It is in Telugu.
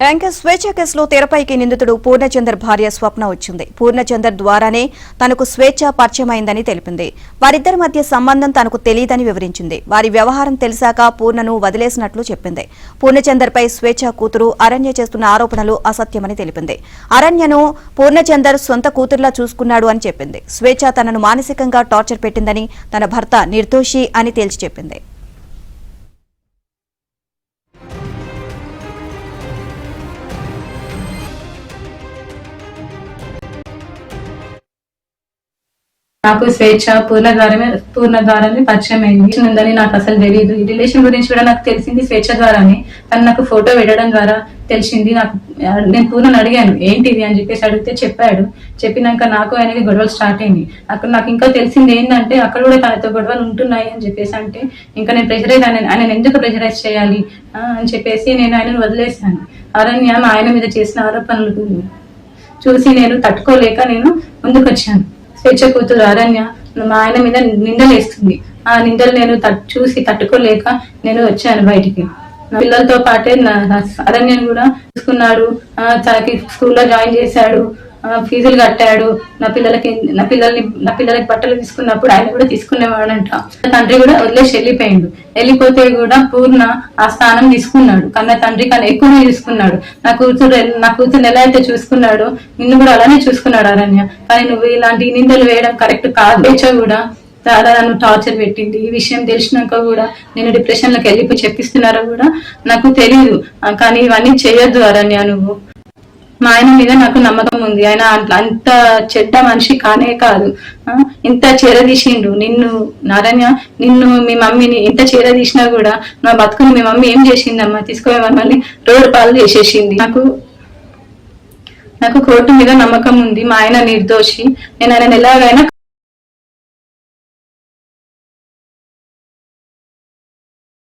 యాంకర్ స్వేచ్ఛ కేసులో తెరపైకి నిందితుడు పూర్ణచందర్ భార్య స్వప్న వచ్చింది. పూర్ణచందర్ ద్వారానే తనకు స్వేచ్ఛ పరిచయమైందని తెలిపింది. వారిద్దరి మధ్య సంబంధం తనకు తెలియదని వివరించింది. వారి వ్యవహారం తెలిసాక పూర్ణను వదిలేసినట్లు చెప్పింది. పూర్ణచందర్పై స్వేచ్ఛ కూతురు అరణ్య చేస్తున్న ఆరోపణలు అసత్యమని తెలిపింది. అరణ్యను పూర్ణచందర్ సొంత కూతురులా చూసుకున్నాడు అని చెప్పింది. స్వేచ్ఛ తనను మానసికంగా టార్చర్ పెట్టిందని, తన భర్త నిర్దోషి అని తేల్చి చెప్పింది. నాకు స్వేచ్ఛ పూర్ణ ద్వారానే పరిచయం అయింది ఉందని నాకు అసలు తెలియదు. ఈ రిలేషన్ గురించి కూడా నాకు తెలిసింది స్వేచ్ఛ ద్వారానే. తను నాకు ఫోటో పెట్టడం ద్వారా తెలిసింది. నేను పూర్ణను అడిగాను ఏంటిది అని చెప్పేసి అడిగితే చెప్పాడు. చెప్పినాక నాకు ఆయనకి గొడవలు స్టార్ట్ అయింది. నాకు ఇంకా తెలిసింది ఏంటంటే అక్కడ కూడా తనతో గొడవలు ఉంటున్నాయి అని చెప్పేసి అంటే ఇంకా నేను ప్రెషరైజ్ ఆయన ఎందుకు ప్రెషరైజ్ చేయాలి అని చెప్పేసి నేను ఆయనను వదిలేశాను. అరణ్య మా ఆయన మీద చేసిన ఆరోపణలు చూసి నేను తట్టుకోలేక నేను ముందుకు వచ్చాను. స్వేచ్ఛ కూతురు అరణ్య మా ఆయన మీద నిందలేస్తుంది. ఆ నిందలు నేను చూసి తట్టుకోలేక నేను వచ్చాను బయటికి. నా పిల్లలతో పాటే అరణ్యను కూడా చూసుకున్నాడు. తనకి స్కూల్లో జాయిన్ చేశాడు, ఫీజులు కట్టాడు. నా పిల్లలకి బట్టలు తీసుకున్నప్పుడు ఆయన కూడా తీసుకునేవాడంట. తండ్రి కూడా వదిలేసి వెళ్ళిపోతే కూడా పూర్ణ ఆ స్థానం తీసుకున్నాడు. కన్నా తండ్రి కన్నా ఎక్కువ తీసుకున్నాడు. నా కూతురు ఎలా అయితే చూసుకున్నాడో నిన్ను కూడా అలానే చూసుకున్నాడు అరణ్య. కానీ నువ్వు ఇలాంటి నిందలు వేయడం కరెక్ట్ కాదు. స్వేచ్ఛ కూడా చాలా నన్ను టార్చర్ పెట్టింది. ఈ విషయం తెలిసినాక కూడా నేను డిప్రెషన్ లోకి వెళ్ళిపోయి చెప్పిస్తున్నారో కూడా నాకు తెలియదు. కానీ ఇవన్నీ చేయొద్దు అరణ్య. నువ్వు మా ఆయన మీద నాకు నమ్మకం ఉంది. ఆయన అంత చెడ్డ మనిషి కానే కాదు. ఇంత చేరదీసిండు నిన్ను అరణ్య. మీ మమ్మీని ఇంత చేరదీసినా కూడా నా బతుకుని మీ మమ్మీ ఏం చేసిందమ్మా? తీసుకుపోయి మమ్మల్ని రోడ్డు పాలు చేసేసింది. నాకు కోర్టు మీద నమ్మకం ఉంది. మా ఆయన నిర్దోషి. నేను ఆయన ఎలాగైనా